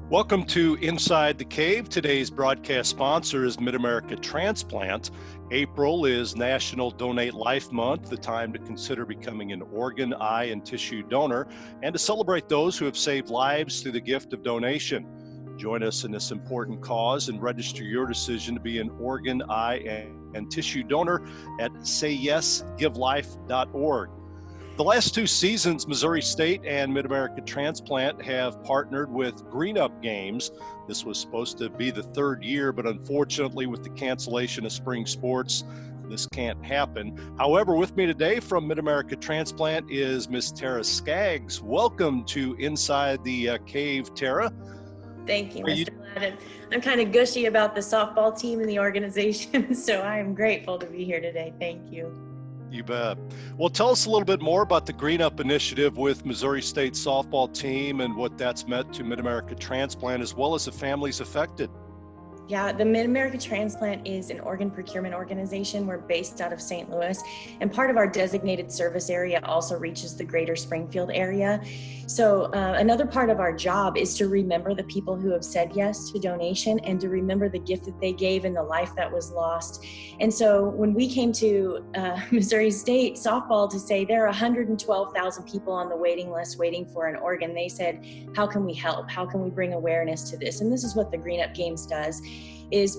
Welcome to Inside the Cave. Today's broadcast sponsor is America Transplant. April is National Donate Life Month, the time to consider becoming an organ, eye, and tissue donor, and to celebrate those who have saved lives through the gift of donation. Join us in this important cause and register your decision to be an organ, eye, and tissue donor at sayyesgivelife.org. The last two seasons, Missouri State and Mid-America Transplant have partnered with Green Up Games. This was supposed to be the third year, but unfortunately with the cancellation of spring sports, this can't happen. However, with me today from Mid-America Transplant is Miss Tara Skaggs. Welcome to Inside the Cave, Tara. Thank you, Mr. Ladd. I'm kind of gushy about the softball team and the organization, so I am grateful to be here today. Thank you. You bet. Well, tell us a little bit more about the Green Up initiative with Missouri State softball team and what that's meant to Mid-America Transplant as well as the families affected. Yeah, the Mid-America Transplant is an organ procurement organization. We're based out of St. Louis, and part of our designated service area also reaches the greater Springfield area. So another part of our job is to remember the people who have said yes to donation and to remember the gift that they gave and the life that was lost. And so when we came to Missouri State softball to say there are 112,000 people on the waiting list waiting for an organ, they said, how can we help? How can we bring awareness to this? And this is what the Green Up Games does.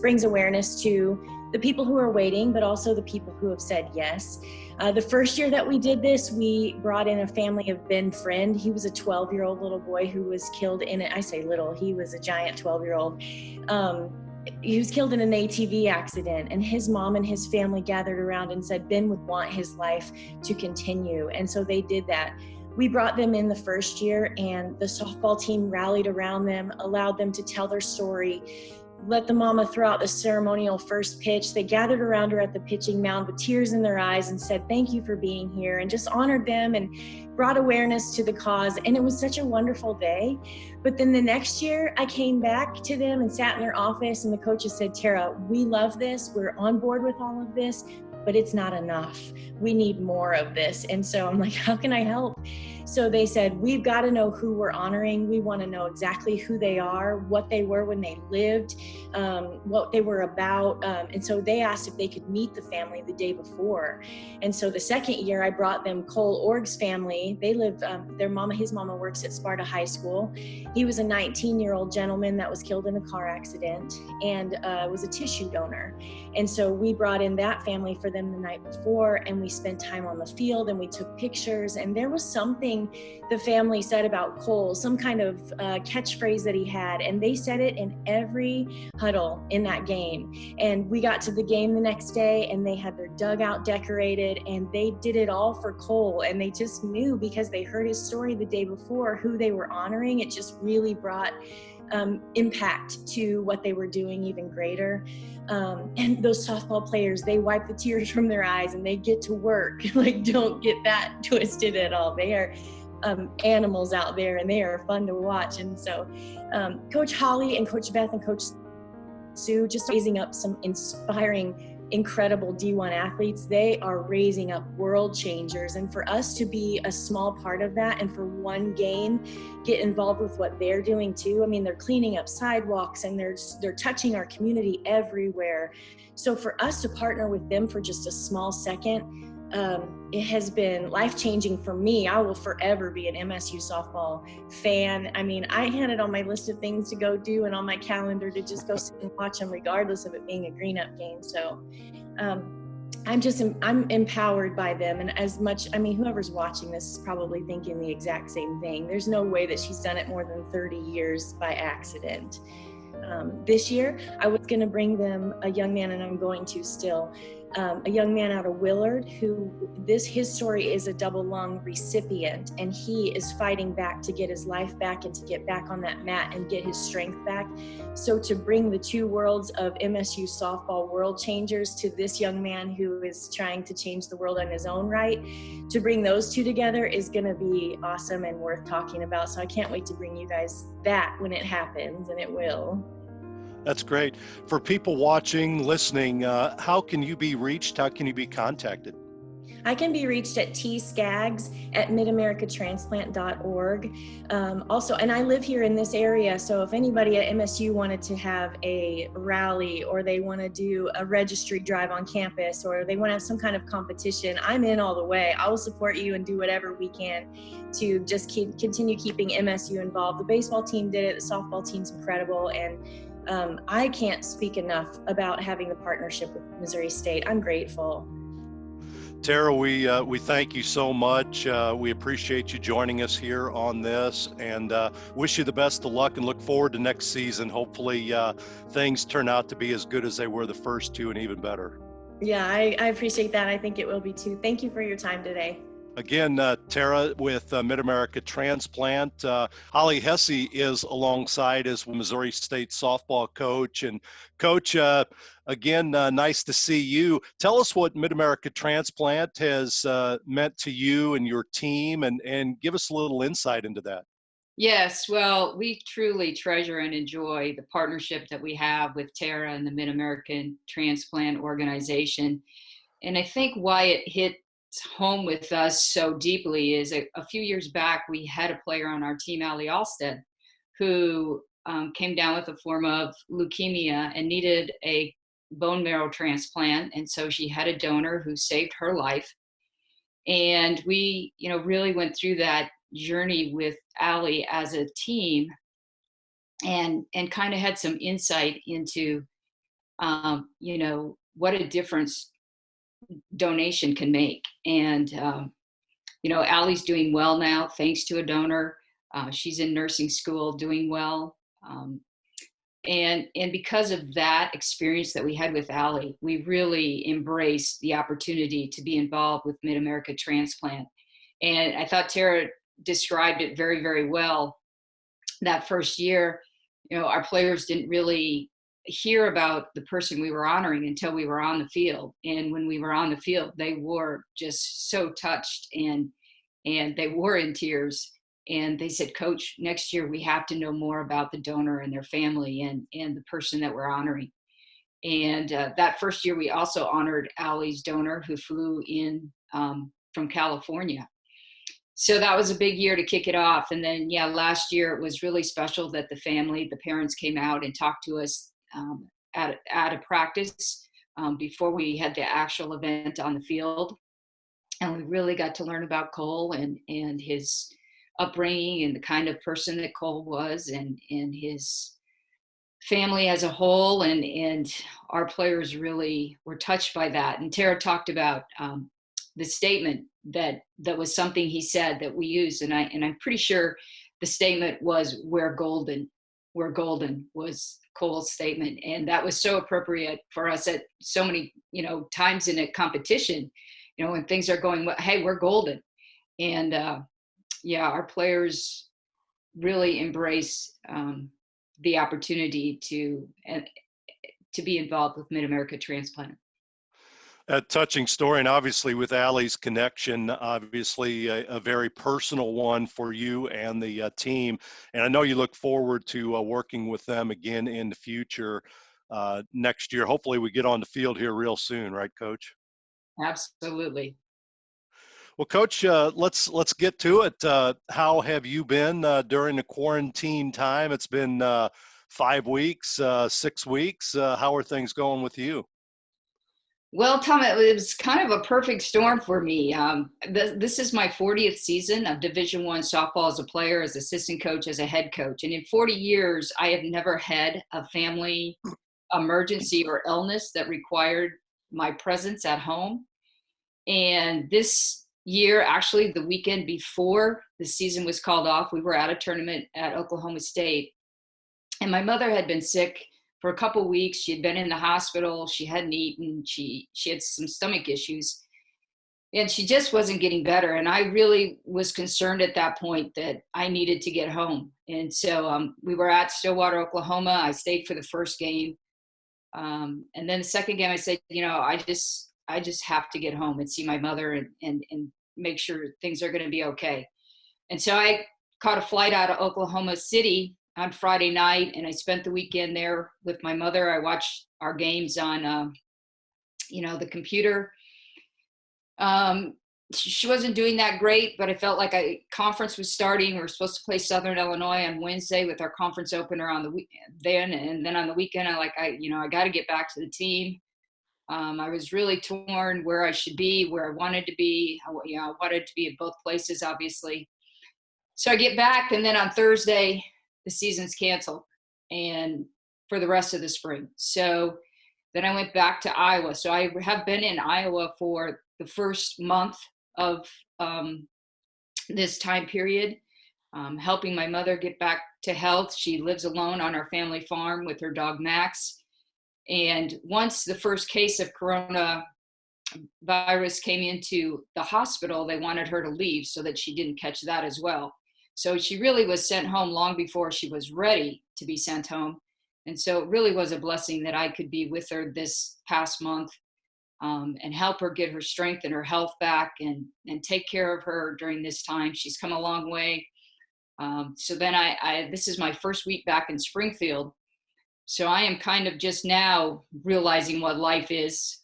Brings awareness to the people who are waiting, but also the people who have said yes. The first year that we did this, we brought in a family of Ben Friend. He was a 12-year-old little boy who was killed in it. I say little, he was a giant 12-year-old. He was killed in an ATV accident, and his mom and his family gathered around and said Ben would want his life to continue. And so they did that. We brought them in the first year, and the softball team rallied around them, allowed them to tell their story, let the mama throw out the ceremonial first pitch. They gathered around her at the pitching mound with tears in their eyes and said, thank you for being here, and just honored them and brought awareness to the cause. And it was such a wonderful day. But then the next year I came back to them and sat in their office, and the coaches said, Tara, we love this. We're on board with all of this, but it's not enough. We need more of this. And so I'm like, how can I help? So they said, we've got to know who we're honoring. We want to know exactly who they are, what they were when they lived, what they were about. And so they asked if they could meet the family the day before. And so the second year I brought them Cole Org's family. They live, his mama works at Sparta High School. He was a 19-year-old gentleman that was killed in a car accident and was a tissue donor. And so we brought in that family for them the night before, and we spent time on the field and we took pictures. And there was something the family said about Cole, some kind of catchphrase that he had, and they said it in every huddle in that game. And we got to the game the next day, and they had their dugout decorated, and they did it all for Cole. And they just knew, because they heard his story the day before, who they were honoring. It just really brought impact to what they were doing even greater. And those softball players, they wipe the tears from their eyes and they get to work. Like, don't get that twisted at all. They are animals out there, and they are fun to watch. And so Coach Holly and Coach Beth and Coach Sue just raising up some inspiring, incredible D1 athletes. They are raising up world changers. And for us to be a small part of that, and for one game get involved with what they're doing too. I mean, they're cleaning up sidewalks, and they're touching our community everywhere. So for us to partner with them for just a small second, it has been life-changing for me. I will forever be an MSU softball fan. I mean, I had it on my list of things to go do and on my calendar to just go sit and watch them, regardless of it being a Green Up game. So I'm empowered by them. And as much, I mean, whoever's watching this is probably thinking the exact same thing. There's no way that she's done it more than 30 years by accident. This year, I was going to bring them a young man, and I'm going to still, a young man out of Willard his story is a double lung recipient, and he is fighting back to get his life back and to get back on that mat and get his strength back. So to bring the two worlds of MSU softball world changers to this young man who is trying to change the world on his own right, to bring those two together is going to be awesome and worth talking about. So I can't wait to bring you guys that when it happens, and it will. That's great. For people watching, listening, how can you be reached? How can you be contacted? I can be reached at tskaggs@midamericatransplant.org. Also, and I live here in this area, so if anybody at MSU wanted to have a rally, or they want to do a registry drive on campus, or they want to have some kind of competition, I'm in all the way. I will support you and do whatever we can to just continue keeping MSU involved. The baseball team did it, the softball team's incredible, and I can't speak enough about having the partnership with Missouri State. I'm grateful. Tara, we thank you so much. We appreciate you joining us here on this, and wish you the best of luck and look forward to next season. Hopefully things turn out to be as good as they were the first two and even better. Yeah, I appreciate that. I think it will be too. Thank you for your time today. Again, Tara with Mid-America Transplant. Holly Hesse is alongside as Missouri State softball coach. And Coach, again, nice to see you. Tell us what Mid-America Transplant has meant to you and your team, and give us a little insight into that. Yes, well, we truly treasure and enjoy the partnership that we have with Tara and the Mid-American Transplant Organization. And I think why it hit home with us so deeply is a few years back, we had a player on our team, Allie Alstead, who came down with a form of leukemia and needed a bone marrow transplant. And so she had a donor who saved her life. And we, really went through that journey with Allie as a team, and kind of had some insight into, what a difference donation can make. And Allie's doing well now thanks to a donor. She's in nursing school doing well, and because of that experience that we had with Allie, we really embraced the opportunity to be involved with Mid-America Transplant. And I thought Tara described it very, very well. That first year, our players didn't really hear about the person we were honoring until we were on the field. And when we were on the field, they were just so touched, and they were in tears. And they said, Coach, next year we have to know more about the donor and their family and the person that we're honoring. And that first year, we also honored Allie's donor, who flew in from California. So that was a big year to kick it off. And then, last year it was really special that the parents came out and talked to us at a practice before we had the actual event on the field. And we really got to learn about Cole and his upbringing and the kind of person that Cole was, and his family as a whole. And our players really were touched by that. And Tara talked about the statement that was something he said that we used. And I'm pretty sure the statement was, we're golden was Cole's statement. And that was so appropriate for us at so many, times in a competition, when things are going, hey, we're golden. And our players really embrace the opportunity to be involved with Mid-America Transplant. A touching story, and obviously with Allie's connection, obviously a very personal one for you and the team. And I know you look forward to working with them again in the future next year. Hopefully we get on the field here real soon, right, Coach? Absolutely. Well, Coach, let's get to it. How have you been during the quarantine time? It's been 5 weeks, 6 weeks. How are things going with you? Well, Tom, it was kind of a perfect storm for me. This is my 40th season of Division I softball as a player, as assistant coach, as a head coach. And in 40 years, I have never had a family emergency or illness that required my presence at home. And this year, actually, the weekend before the season was called off, we were at a tournament at Oklahoma State. And my mother had been sick for a couple of weeks. She had been in the hospital. She hadn't eaten. She had some stomach issues, and she just wasn't getting better. And I really was concerned at that point that I needed to get home. And so we were at Stillwater, Oklahoma. I stayed for the first game. And then the second game, I said, I just have to get home and see my mother and make sure things are going to be okay. And so I caught a flight out of Oklahoma City on Friday night, and I spent the weekend there with my mother. I watched our games on, the computer. Um, she wasn't doing that great, but I felt like a conference was starting. We were supposed to play Southern Illinois on Wednesday with our conference opener on the weekend. And then on the weekend, I got to get back to the team. I was really torn where I should be, where I wanted to be. I wanted to be at both places, obviously. So I get back, and then on Thursday, the season's canceled, and for the rest of the spring. So then I went back to Iowa. So I have been in Iowa for the first month of this time period, helping my mother get back to health. She lives alone on our family farm with her dog Max. And once the first case of coronavirus came into the hospital, they wanted her to leave so that she didn't catch that as well. So she really was sent home long before she was ready to be sent home. And so it really was a blessing that I could be with her this past month, and help her get her strength and her health back, and take care of her during this time. She's come a long way. So then this is my first week back in Springfield. So I am kind of just now realizing what life is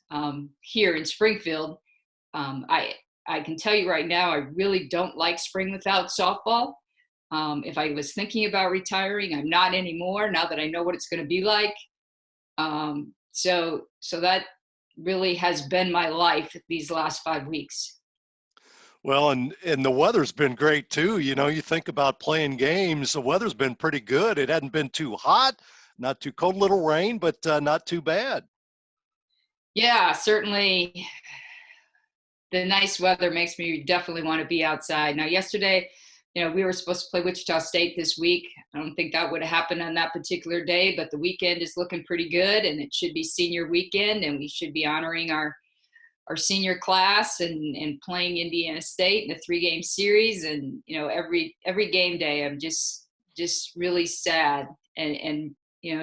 here in Springfield. I can tell you right now, I really don't like spring without softball. If I was thinking about retiring, I'm not anymore now that I know what it's going to be like. So that really has been my life these last 5 weeks. Well, and the weather's been great too. You know, you think about playing games, the weather's been pretty good. It hadn't been too hot, not too cold, little rain, but not too bad. Yeah, certainly the nice weather makes me definitely want to be outside. Now, yesterday, we were supposed to play Wichita State this week. I don't think that would have happened on that particular day, but the weekend is looking pretty good, and it should be senior weekend, and we should be honoring our senior class and playing Indiana State in a 3-game series. And every game day, I'm just really sad, and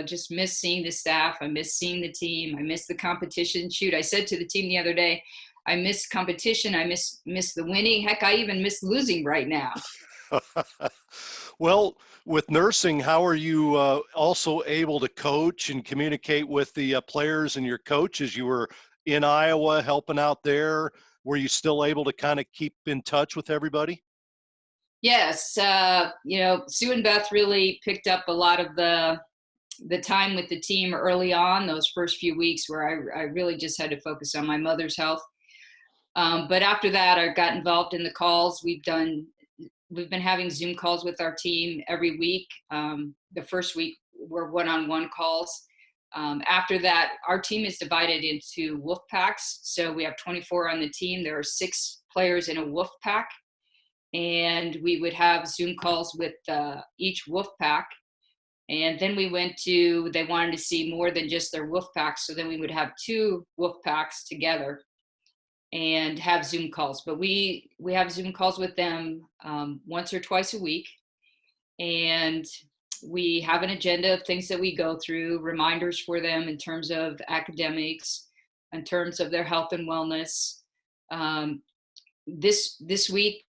just miss seeing the staff. I miss seeing the team. I miss the competition. Shoot, I said to the team the other day, I miss competition. I miss the winning. Heck, I even miss losing right now. Well, with nursing, how are you also able to coach and communicate with the players and your coaches? You were in Iowa helping out there. Were you still able to kind of keep in touch with everybody? Yes. Sue and Beth really picked up a lot of the time with the team early on, those first few weeks where I really just had to focus on my mother's health. But after that, I got involved in the calls. We've been having Zoom calls with our team every week. The first week were one-on-one calls. After that, our team is divided into wolf packs. So we have 24 on the team. There are 6 players in a wolf pack. And we would have Zoom calls with each wolf pack. And then they wanted to see more than just their wolf packs. So then we would have 2 wolf packs together and have Zoom calls. But we have Zoom calls with them once or twice a week. And we have an agenda of things that we go through, reminders for them in terms of academics, in terms of their health and wellness. This week,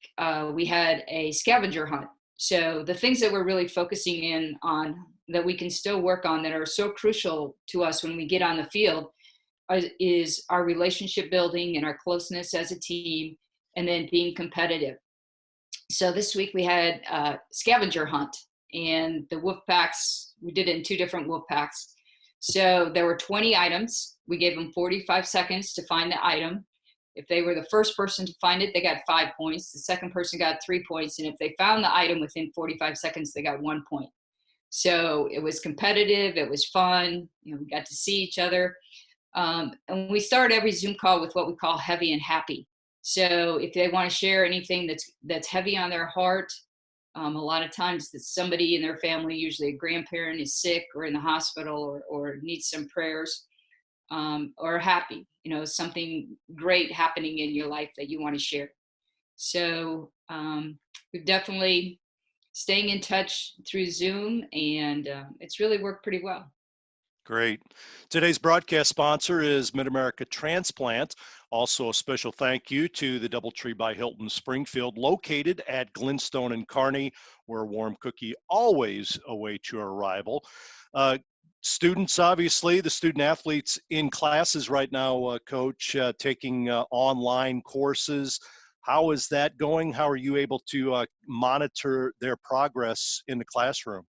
we had a scavenger hunt. So the things that we're really focusing in on that we can still work on that are so crucial to us when we get on the field is our relationship building and our closeness as a team, and then being competitive. So this week we had a scavenger hunt, and the wolf packs, we did it in 2 different wolf packs. So there were 20 items. We gave them 45 seconds to find the item. If they were the first person to find it, they got 5 points. The second person got 3 points. And if they found the item within 45 seconds, they got 1 point. So it was competitive. It was fun. We got to see each other. And we start every Zoom call with what we call heavy and happy. So if they want to share anything that's heavy on their heart, a lot of times that somebody in their family, usually a grandparent, is sick or in the hospital or needs some prayers, or happy, something great happening in your life that you want to share. So we've definitely staying in touch through Zoom, and it's really worked pretty well. Great. Today's broadcast sponsor is Mid-America Transplant. Also, a special thank you to the DoubleTree by Hilton Springfield, located at Glenstone and Kearney, where a warm cookie always awaits your arrival. Students, obviously, the student athletes in classes right now, Coach, taking online courses. How is that going? How are you able to monitor their progress in the classroom?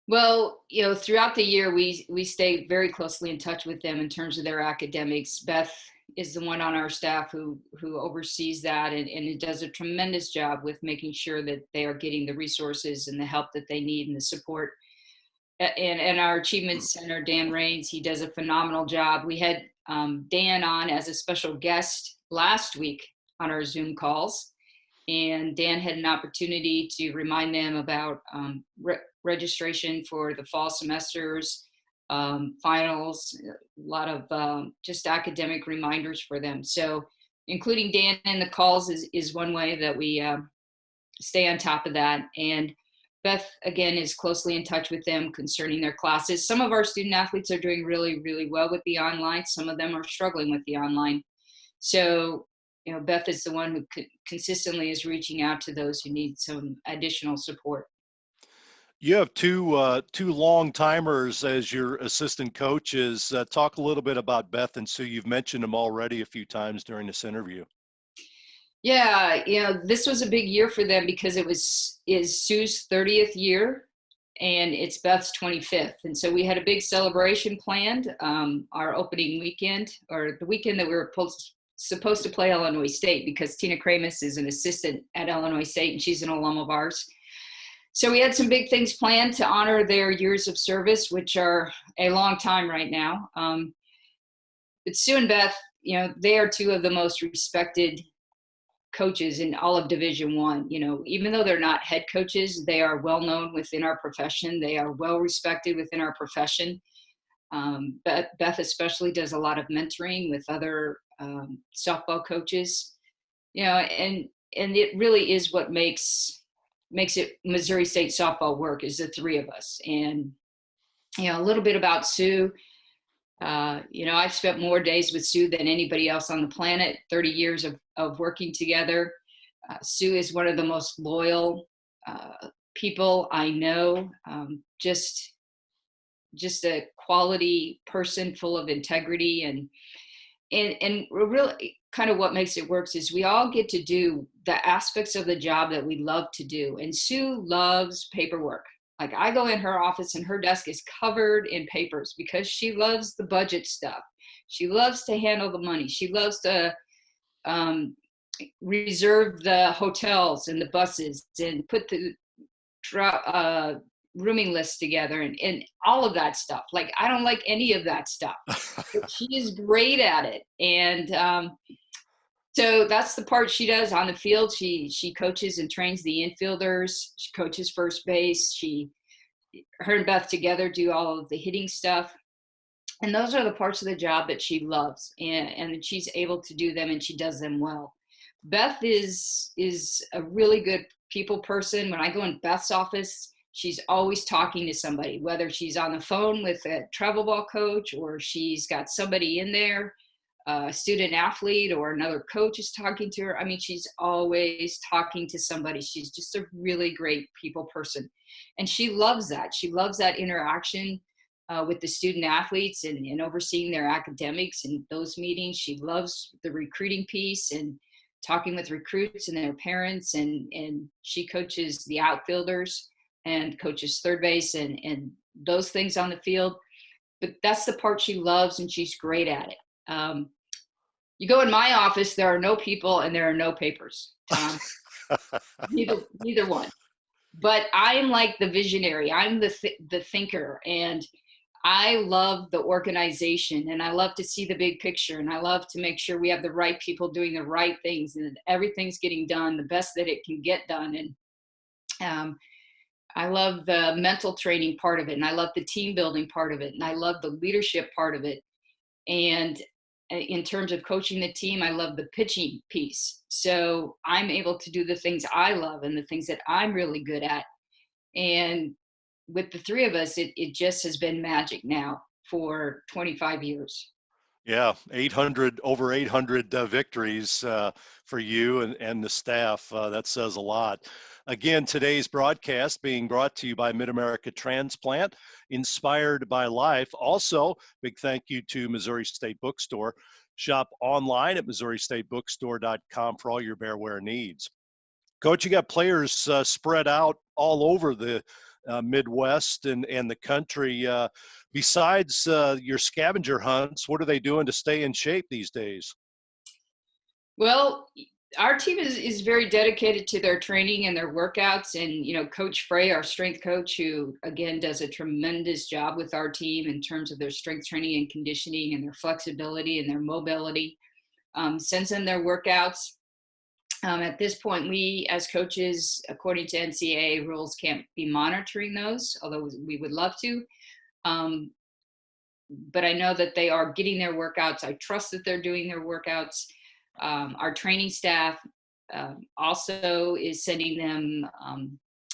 Well, throughout the year, we stay very closely in touch with them in terms of their academics. Beth is the one on our staff who oversees that, and it does a tremendous job with making sure that they are getting the resources and the help that they need and the support. And our achievement center, Dan Rains, he does a phenomenal job. We had Dan on as a special guest last week on our Zoom calls, and Dan had an opportunity to remind them about registration for the fall semesters, finals, a lot of just academic reminders for them. So including Dan in the calls is one way that we stay on top of that. And Beth, again, is closely in touch with them concerning their classes. Some of our student athletes are doing really, really well with the online. Some of them are struggling with the online. So, Beth is the one who consistently is reaching out to those who need some additional support. You have two long timers as your assistant coaches. Talk a little bit about Beth and Sue. You've mentioned them already a few times during this interview. Yeah, this was a big year for them because is Sue's 30th year and it's Beth's 25th. And so we had a big celebration planned, our opening weekend, or the weekend that we were supposed to play Illinois State, because Tina Kramus is an assistant at Illinois State and she's an alum of ours. So we had some big things planned to honor their years of service, which are a long time right now. But Sue and Beth, they are two of the most respected coaches in all of Division I. Even though they're not head coaches, they are well known within our profession. They are well respected within our profession. Beth especially does a lot of mentoring with other softball coaches. And it really is what makes it Missouri State softball work, is the three of us. And a little bit about Sue. I've spent more days with Sue than anybody else on the planet, 30 years of working together. Sue is one of the most loyal people I know, just a quality person full of integrity. And really kind of what makes it work is we all get to do the aspects of the job that we love to do. And Sue loves paperwork. Like, I go in her office and her desk is covered in papers because she loves the budget stuff. She loves to handle the money. She loves to reserve the hotels and the buses and put the rooming list together and all of that stuff. Like, I don't like any of that stuff, but she is great at it. And so that's the part she does on the field. She coaches and trains the infielders. She coaches first base. Her and Beth together do all of the hitting stuff. And those are the parts of the job that she loves, and she's able to do them, and she does them well. Beth is a really good people person. When I go in Beth's office, she's always talking to somebody, whether she's on the phone with a travel ball coach or she's got somebody in there, a student athlete or another coach is talking to her. I mean, she's always talking to somebody. She's just a really great people person. And she loves that. She loves that interaction with the student athletes and overseeing their academics and those meetings. She loves the recruiting piece and talking with recruits and their parents. And she coaches the outfielders and coaches third base and those things on the field. But that's the part she loves, and she's great at it. You go in my office, there are no people and there are no papers, Tom. neither one. But I'm like the visionary. I'm the thinker, and I love the organization, and I love to see the big picture, and I love to make sure we have the right people doing the right things and everything's getting done the best that it can get done. And I love the mental training part of it, and I love the team building part of it, and I love the leadership part of it. And in terms of coaching the team, I love the pitching piece. So I'm able to do the things I love and the things that I'm really good at. And with the three of us, it just has been magic now for 25 years. Yeah, over 800 victories for you and the staff. That says a lot. Again, today's broadcast being brought to you by Mid-America Transplant, inspired by life. Also, big thank you to Missouri State Bookstore. Shop online at MissouriStateBookstore.com for all your bearwear needs. Coach, you got players spread out all over the Midwest and the country. Besides your scavenger hunts, what are they doing to stay in shape these days? Well, our team is very dedicated to their training and their workouts. And, Coach Frey, our strength coach, who again does a tremendous job with our team in terms of their strength training and conditioning and their flexibility and their mobility, sends them their workouts. At this point, we as coaches, according to NCAA rules, can't be monitoring those, although we would love to. But I know that they are getting their workouts. I trust that they're doing their workouts. Our training staff also is sending them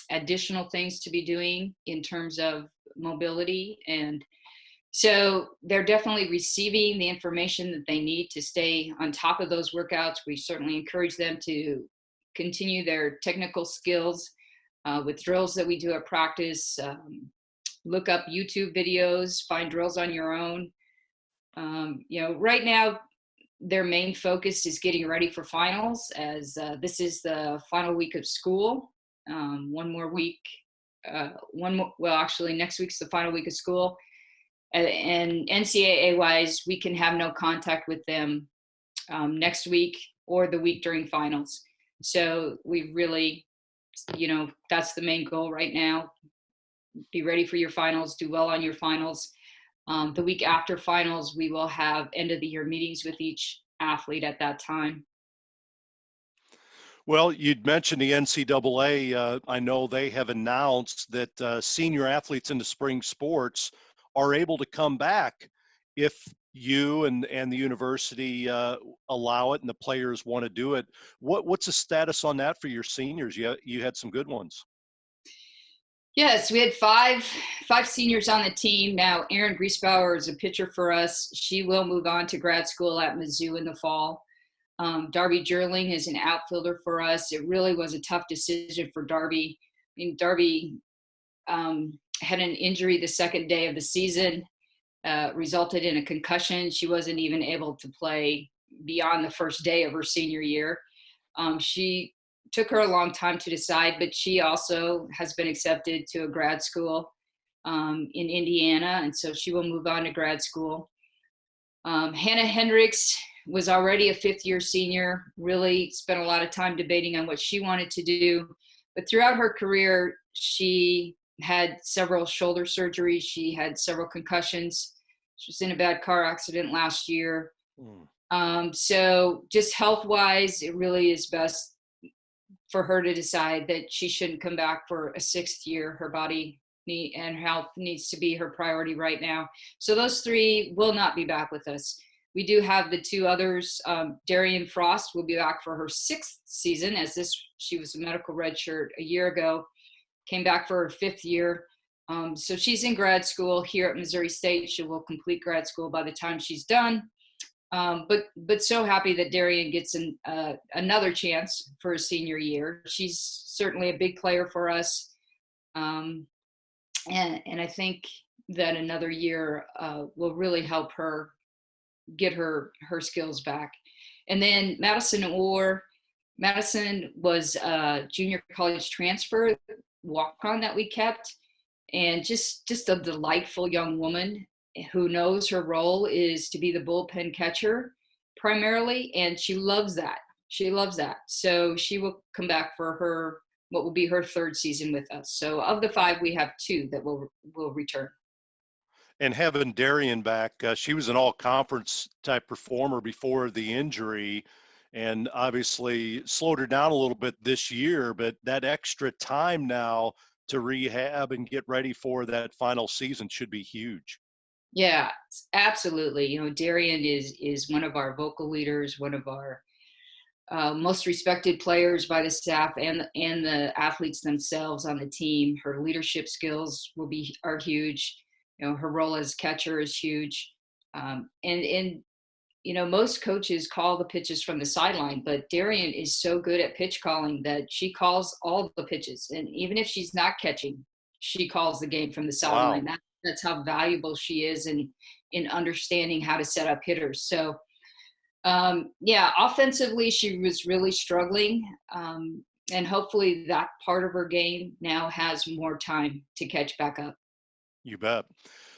additional things to be doing in terms of mobility. And so they're definitely receiving the information that they need to stay on top of those workouts. We certainly encourage them to continue their technical skills with drills that we do at practice. Look up YouTube videos, find drills on your own. Right now, their main focus is getting ready for finals, as this is the final week of school. One more week, actually next week's the final week of school. And NCAA wise, we can have no contact with them next week or the week during finals. So we really, that's the main goal right now. Be ready for your finals, do well on your finals. The week after finals, we will have end of the year meetings with each athlete at that time. Well, you'd mentioned the NCAA. I know they have announced that senior athletes in the spring sports are able to come back if you and the university allow it and the players want to do it. What's the status on that for your seniors? You had some good ones. Yes, we had five seniors on the team. Now, Erin Griesbauer is a pitcher for us. She will move on to grad school at Mizzou in the fall. Darby Jerling is an outfielder for us. It really was a tough decision for Darby. I mean, Darby had an injury the second day of the season, resulted in a concussion. She wasn't even able to play beyond the first day of her senior year. She took her a long time to decide, but she also has been accepted to a grad school in Indiana, and so she will move on to grad school. Hannah Hendricks was already a fifth-year senior, really spent a lot of time debating on what she wanted to do. But throughout her career, she had several shoulder surgeries. She had several concussions. She was in a bad car accident last year. So just health-wise, it really is best for her to decide that she shouldn't come back for a sixth year. Her body and health needs to be her priority right now. So those three will not be back with us. We do have the two others. Darian Frost will be back for her sixth season, as she was a medical redshirt a year ago, came back for her fifth year. So she's in grad school here at Missouri State. She will complete grad school by the time she's done. But so happy that Darian gets another chance for his senior year. She's certainly a big player for us. And I think that another year will really help her get her skills back. And then Madison Orr. Madison was a junior college transfer walk-on that we kept, and just a delightful young woman who knows her role is to be the bullpen catcher primarily, and she loves that. So she will come back for what will be her third season with us. So of the five, we have two that will return. And having Darian back, she was an all-conference type performer before the injury, and obviously slowed her down a little bit this year, but that extra time now to rehab and get ready for that final season should be huge. Yeah, absolutely. Darian is one of our vocal leaders, one of our most respected players by the staff and the athletes themselves on the team. Her leadership skills are huge. Her role as catcher is huge. And most coaches call the pitches from the sideline, but Darian is so good at pitch calling that she calls all the pitches. And even if she's not catching, she calls the game from the Wow. sideline. That's how valuable she is in understanding how to set up hitters. So, yeah, offensively, she was really struggling. And hopefully that part of her game now has more time to catch back up. You bet.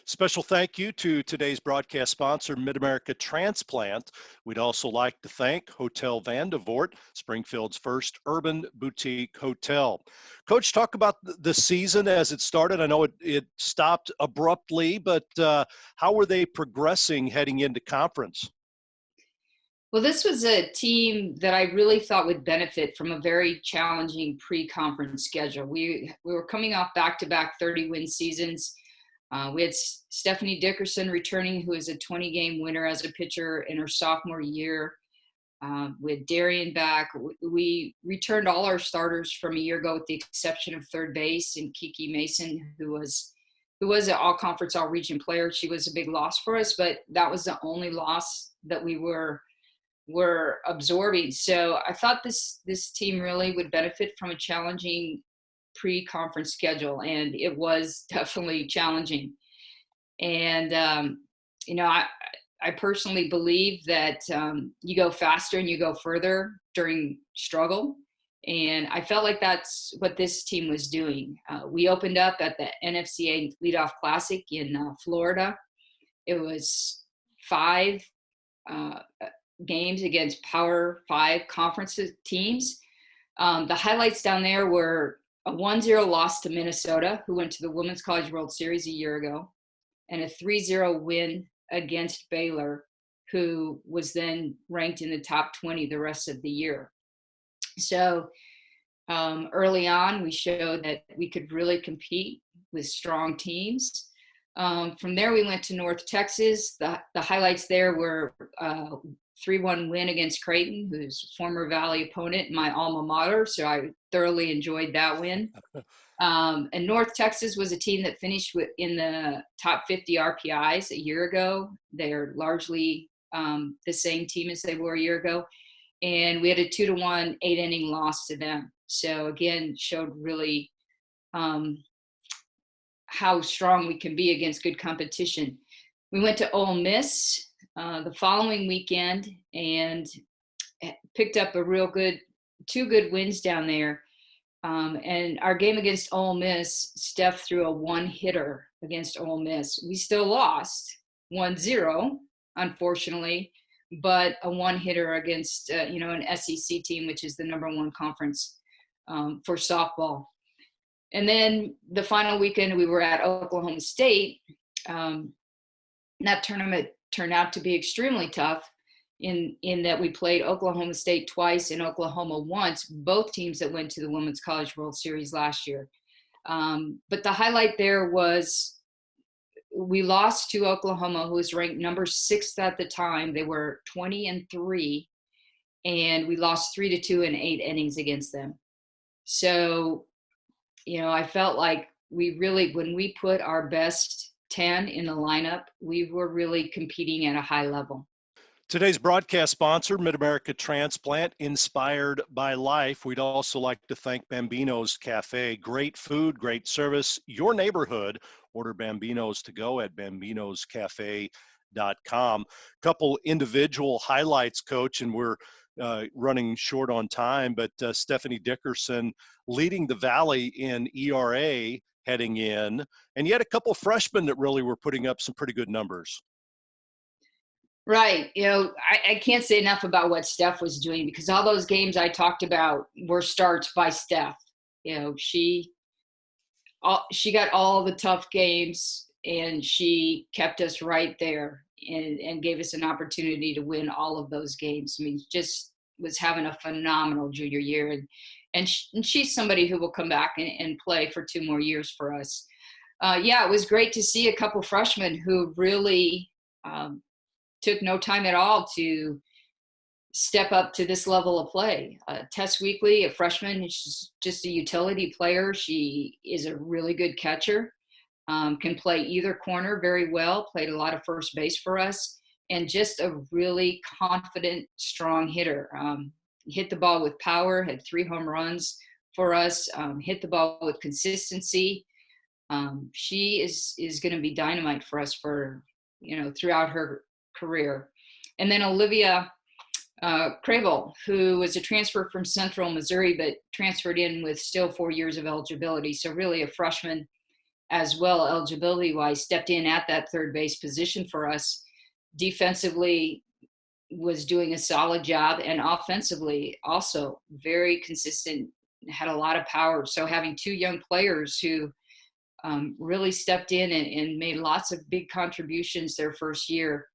Special thank you to today's broadcast sponsor, Mid-America Transplant. We'd also like to thank Hotel Vandevort, Springfield's first urban boutique hotel. Coach, talk about the season as it started. I know it stopped abruptly, but how were they progressing heading into conference? Well, this was a team that I really thought would benefit from a very challenging pre-conference schedule. We were coming off back-to-back 30-win seasons. We had Stephanie Dickerson returning, who is a 20-game winner as a pitcher in her sophomore year. We had Darian back. We returned all our starters from a year ago, with the exception of third base and Kiki Mason, who was an all-conference, all-region player. She was a big loss for us, but that was the only loss that we were absorbing. So I thought this team really would benefit from a challenging pre-conference schedule, and it was definitely challenging. And I personally believe that you go faster and you go further during struggle, and I felt like that's what this team was doing. We opened up at the NFCA Leadoff Classic in Florida. It was 5 games against Power 5 conference teams. The highlights down there were a 1-0 loss to Minnesota, who went to the Women's College World Series a year ago, and a 3-0 win against Baylor, who was then ranked in the top 20 the rest of the year. So early on, we showed that we could really compete with strong teams. From there, we went to North Texas. The highlights there were 3-1 win against Creighton, who's a former Valley opponent, my alma mater. So I thoroughly enjoyed that win. And North Texas was a team that finished in the top 50 RPIs a year ago. They're largely the same team as they were a year ago. And we had a 2-1 8-inning loss to them. So again, showed really how strong we can be against good competition. We went to Ole Miss the following weekend and picked up two good wins down there. And our game against Ole Miss, Steph threw a one-hitter against Ole Miss. We still lost 1-0, unfortunately, but a one-hitter against an SEC team, which is the #1 conference for softball. And then the final weekend, we were at Oklahoma State. That tournament turned out to be extremely tough in that we played Oklahoma State twice and Oklahoma once, both teams that went to the Women's College World Series last year. But the highlight there was we lost to Oklahoma, who was ranked number 6 at the time. They were 20-3, and we lost 3-2 in 8 innings against them. So, I felt like when we put our best 10 in the lineup, we were really competing at a high level. Today's broadcast sponsor, Mid-America Transplant, inspired by life. We'd also like to thank Bambino's Cafe. Great food, great service, your neighborhood. Order Bambino's to go at bambinoscafe.com. Couple individual highlights, Coach, and we're running short on time, but Stephanie Dickerson leading the Valley in ERA heading in, and you had a couple freshmen that really were putting up some pretty good numbers. Right. I can't say enough about what Steph was doing, because all those games I talked about were starts by Steph. She got all the tough games, and she kept us right there and gave us an opportunity to win all of those games. I mean, just was having a phenomenal junior year. And she's somebody who will come back and play for 2 more years for us. It was great to see a couple freshmen who really took no time at all to step up to this level of play. Tess Weekly, a freshman, she's just a utility player. She is a really good catcher, can play either corner very well, played a lot of first base for us. and just a really confident, strong hitter. Hit the ball with power, had 3 home runs for us, hit the ball with consistency. She is going to be dynamite for us for, throughout her career. And then Olivia Crable, who was a transfer from Central Missouri, but transferred in with still 4 years of eligibility. So really a freshman as well, eligibility-wise, stepped in at that third base position for us. Defensively, was doing a solid job, and offensively also very consistent, had a lot of power. So having 2 young players who really stepped in and made lots of big contributions their first year.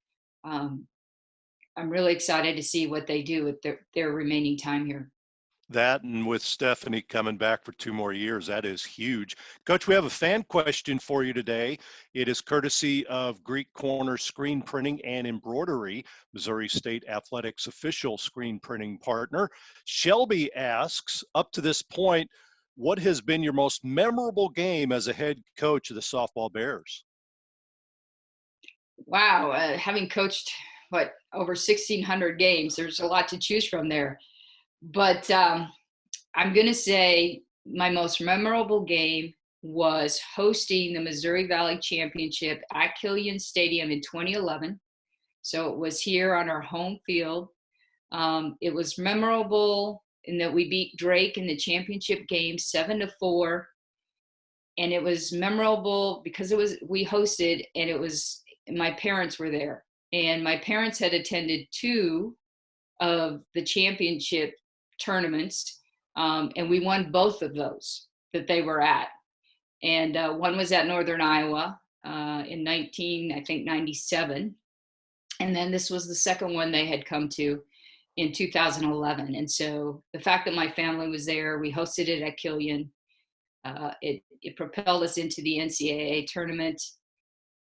I'm really excited to see what they do with their remaining time here. That, and with Stephanie coming back for 2 more years, that is huge. Coach, we have a fan question for you today. It is courtesy of Greek Corner Screen Printing and Embroidery, Missouri State Athletics official screen printing partner. Shelby asks, up to this point, what has been your most memorable game as a head coach of the softball Bears? Wow, having coached, over 1,600 games, there's a lot to choose from there. But I'm going to say my most memorable game was hosting the Missouri Valley Championship at Killian Stadium in 2011. So it was here on our home field. It was memorable in that we beat Drake in the championship game 7-4. And it was memorable because we hosted, and my parents were there. And my parents had attended 2 of the championship tournaments, and we won both of those that they were at. And one was at Northern Iowa in 97. And then this was the second one they had come to in 2011. And so the fact that my family was there, we hosted it at Killian. It propelled us into the NCAA tournament.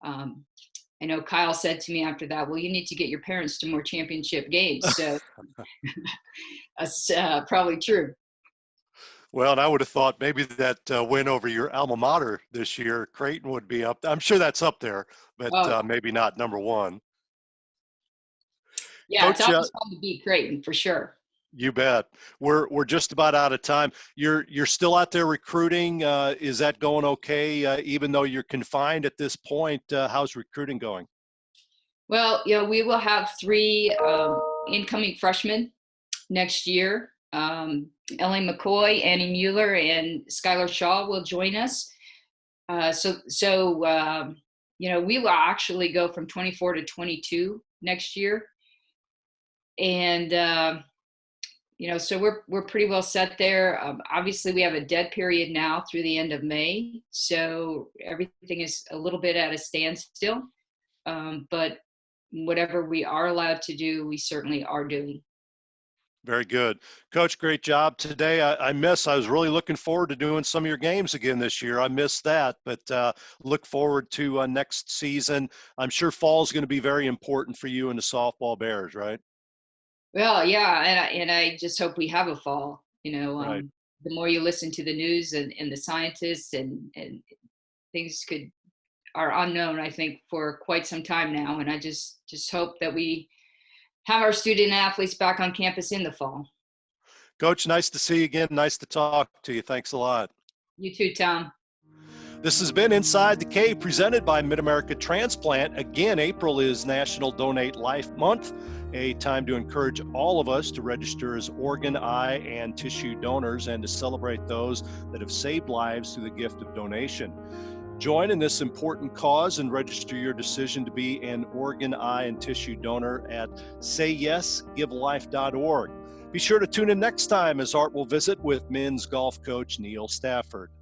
I know Kyle said to me after that, well, you need to get your parents to more championship games. So that's probably true. Well, and I would have thought maybe that win over your alma mater this year, Creighton, would be up. I'm sure that's up there, but maybe not number 1. Yeah, Coach, it's always fun to beat Creighton for sure. You bet. We're just about out of time. You're still out there recruiting. Is that going okay? Even though you're confined at this point, how's recruiting going? Well, we will have 3 incoming freshmen next year. Ellie McCoy, Annie Mueller, and Skylar Shaw will join us. So we will actually go from 24 to 22 next year. And so we're pretty well set there. Obviously, we have a dead period now through the end of May, so everything is a little bit at a standstill. But whatever we are allowed to do, we certainly are doing. Very good. Coach, great job today. I was really looking forward to doing some of your games again this year. I missed that, but look forward to next season. I'm sure fall is going to be very important for you and the softball Bears, right? Well, yeah, and I just hope we have a fall. Right. The more you listen to the news and the scientists and things are unknown, I think, for quite some time now. And I just hope that we have our student athletes back on campus in the fall. Coach, nice to see you again. Nice to talk to you. Thanks a lot. You too, Tom. This has been Inside the Cave, presented by Mid-America Transplant. Again, April is National Donate Life Month, a time to encourage all of us to register as organ, eye, and tissue donors and to celebrate those that have saved lives through the gift of donation. Join in this important cause and register your decision to be an organ, eye, and tissue donor at sayyesgivelife.org. Be sure to tune in next time as Art will visit with men's golf coach Neil Stafford.